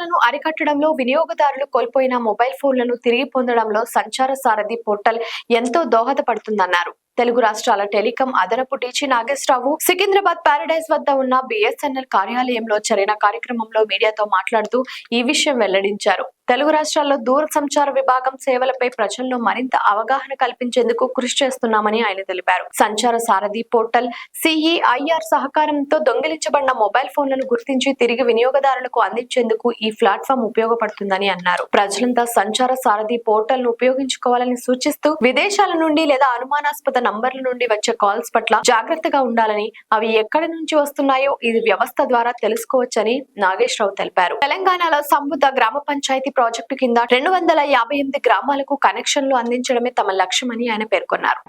మోసాలను అరికట్టడంలో వినియోగదారులు కోల్పోయిన మొబైల్ ఫోన్లను తిరిగి పొందడంలో సంచార సారథి పోర్టల్ ఎంతో దోహదపడుతుందన్నారు. తెలుగు రాష్ట్రాల టెలికాం అదనపు డీజీ నాగేశ్వరరావు సికింద్రాబాద్ ప్యారడైజ్ వద్ద ఉన్న బిఎస్ఎన్ఎల్ కార్యాలయంలో జరిగిన కార్యక్రమంలో మీడియాతో మాట్లాడుతూ ఈ విషయం వెల్లడించారు. తెలుగు రాష్ట్రాల్లో దూర సంచార విభాగం సేవలపై ప్రజల్లో మరింత అవగాహన కల్పించేందుకు కృషి చేస్తున్నామని ఆయన తెలిపారు. సంచార సారథి పోర్టల్ సిఈఐఆర్ సహకారంతో దొంగిలించబడిన మొబైల్ ఫోన్లను గుర్తించి తిరిగి వినియోగదారులకు అందించేందుకు ఈ ప్లాట్ఫామ్ ఉపయోగపడుతుందని అన్నారు. ప్రజలంతా సంచార సారథి పోర్టల్ ను ఉపయోగించుకోవాలని సూచిస్తూ విదేశాల నుండి లేదా అనుమానాస్పద నంబర్ల నుండి వచ్చే కాల్స్ పట్ల జాగ్రత్తగా ఉండాలని, అవి ఎక్కడి నుంచి వస్తున్నాయో ఇది వ్యవస్థ ద్వారా తెలుసుకోవచ్చని నాగేశ్వరరావు తెలిపారు. తెలంగాణలో సంబుద్ధ గ్రామ పంచాయతీ ప్రాజెక్టు కింద 258 గ్రామాలకు కనెక్షన్లు అందించడమే తమ లక్ష్యమని ఆయన పేర్కొన్నారు.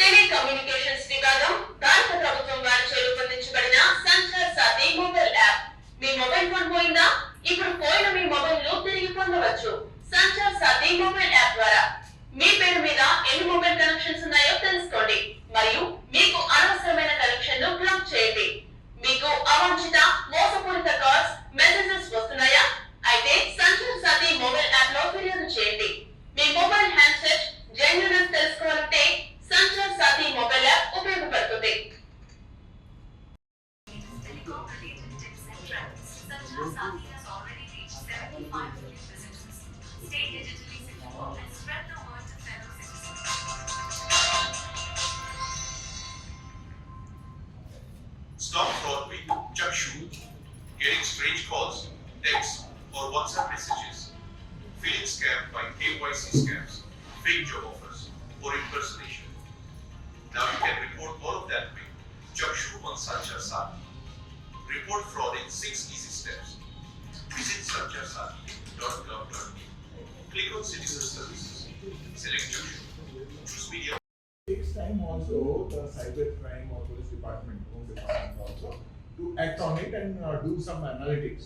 టెలికమ్యూనికేషన్స్ విభాగం భారత ప్రభుత్వం వారిచే రూపొందించబడిన సంచార్ సాథీ మొబైల్ యాప్. మీ మొబైల్ ఫోన్ పోయిందా? ఇప్పుడు పోయిన మీ మొబైల్ ను తిరిగి పొందవచ్చు. సంచార్ సాథీ మొబైల్ యాప్ ద్వారా మీ పేరు మీద ఎన్ని మొబైల్ కనెక్షన్స్ ఉన్నాయో తెలుసుకోండి మరియు మీకు అనవసరమైన కనెక్షన్ ను బ్లాక్ చేయండి. మీకు అవాంఛిత మోసపూరిత కాల్స్, మెసేజెస్ వస్తున్నాయా? అయితే సంచార్ సాథీ మొబైల్ యాప్ లో ఫిర్యాదు చేయండి. మీ మొబైల్ హ్యాండ్సెట్ జెన్యూన్ తెలుసుకోవాలంటే సంచార్ సాథీ మొబైల్ యాప్ ఉపయోగపడుతుంది. Stop fraud with Chakshu, getting strange calls, texts, or WhatsApp messages, feeling scammed by KYC scams, fake job offers, or impersonation. Now you can report all of that with Chakshu on Sanchar Sathi. Report fraud in 6 easy steps. Visit sancharsathi.gov.in. Click on Citizen Services. Select Chakshu. Choose media. Takes time also the cyber crime or police department, home department also to act on it and do some analytics.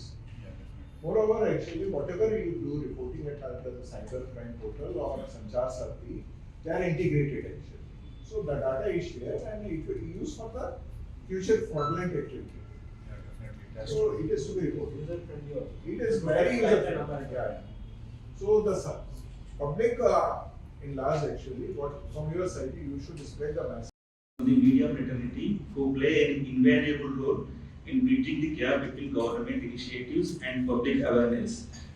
Moreover, actually, whatever you do reporting at the cyber crime portal or Sanchar Sathi, they are integrated actually. So the data is shared and it will be used for the future fraudulent activity. Yeah, definitely. That's so true. it is to be reported. User friendly. It is very user friendly. Yeah. So the public in large actually, what from your side you should spread the message. The media fraternity who play an invaluable role in bridging the gap between government initiatives and public awareness.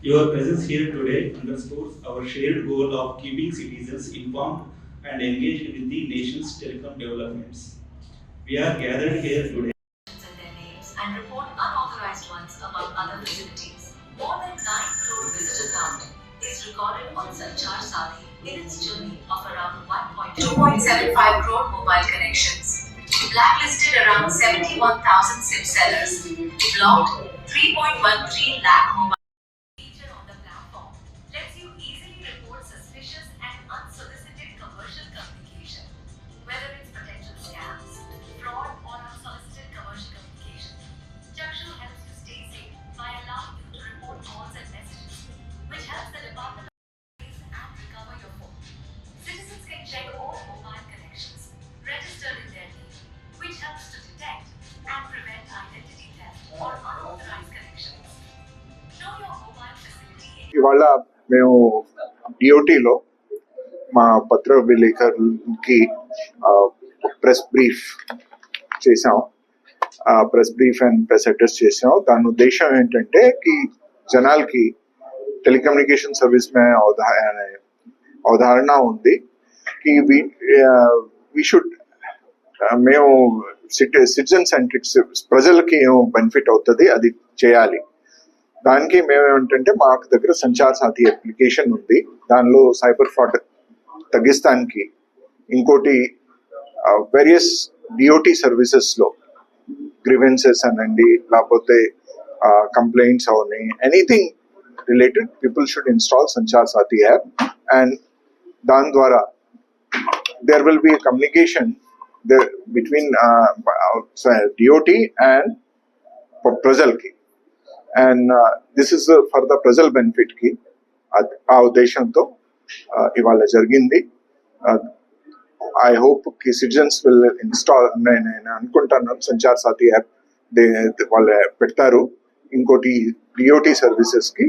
Your presence here today underscores our shared goal of keeping citizens informed and engaged with the nation's telecom developments. We are gathered here today and report unauthorized ones among other facilities. More than 9 crore visitor count is recorded on Sanchar Sathi in its journey of around 2.75 crore mobile connections. Blacklisted around 71,000 SIM sellers. Blocked 3.13 lakh mobile. Feature on the platform lets you easily report suspicious and unsolicited commercial communication, whether it's potential scams, fraud, or unsolicited commercial communication. Chakshu helps you stay safe by allowing you to report calls and messages, which helps the department and recover your phone. Citizens can check all mobile connections registered in their name, which helps to detect and prevent identity theft or unauthorized connections. Know your mobile facility. ఇవాళ మేము డిఓటీలో మా పత్ర విలేకరులకి press brief చేసాం. Press brief and press address చేసాం. దాని ఉద్దేశం ఏంటంటే కి జనాలకి టెలికమ్యూనికేషన్ సర్వీస్ మే అవధారణ ఉంది కి వి షుడ్ మేము సిటిజన్ సెంట్రిక్ ప్రజలకి ఏం బెనిఫిట్ అవుతుంది అది చేయాలి. దానికి మేమేంటంటే మాకు దగ్గర సంచార్ సాథీ అప్లికేషన్ ఉంది. దానిలో సైబర్ ఫ్రాడ్ తగ్గిస్తానికి ఇంకోటి వేరియస్ డిఓటీ సర్వీసెస్లో గ్రీవెన్సెస్ అనండి లేకపోతే complaints Avani anything related people should install Sanchar Saathi app and దాని ద్వారా there will be a communication there between DOT and Prajal ki, and this is for the Prajal benefit ki. ఆ ఉద్దేశంతో ఇవాళ జరిగింది. I hope కి citizens will install, నేను అనుకుంటాను Sanchar Saathi app వాళ్ళు పెడతారు. ఇంకోటి డిఓటి సర్వీసెస్ కి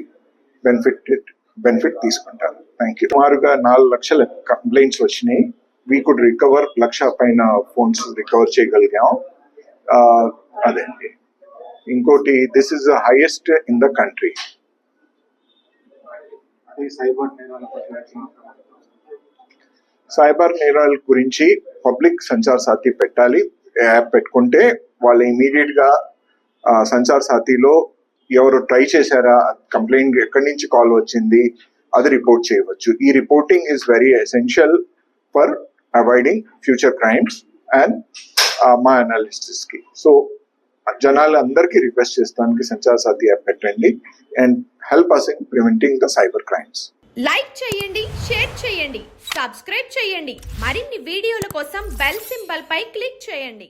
బెనిఫిట్ తీసుకుంటారు. Thank you. సుమారుగా 4 లక్షల కంప్లైంట్స్ వచ్చినాయి. వీ కుడ్ రికవర్ 1 లక్ష పైన ఫోన్స్ రికవర్ చేయగలిగాం. అదండి. ఇంకోటి, this is the highest in the country. Cyber నేరాల గురించి పబ్లిక్ సంచార్ సాథి పెట్టాలి. యాప్ పెట్టుకుంటే వాళ్ళు ఇమీడియట్ గా సంచార్ సాథిలో ఎవరు ట్రై చేశారా, కంప్లైంట్ ఎక్కడి నుంచి కాల్ వచ్చింది, అది రిపోర్ట్ చేయవచ్చు. ఈ reporting is very essential for avoiding future crimes and మా అనాలిసిస్ కి. సో జనాలు అందరికీ రిక్వెస్ట్ చేస్తాను, సంచార్ సాథి యాప్ పెట్టండి and help us in preventing the cyber crimes. Like చేయండి, షేర్ చేయండి, సబ్స్క్రైబ్ చేయండి. మరిన్ని వీడియోల కోసం బెల్ సింబల్ పై క్లిక్ చేయండి.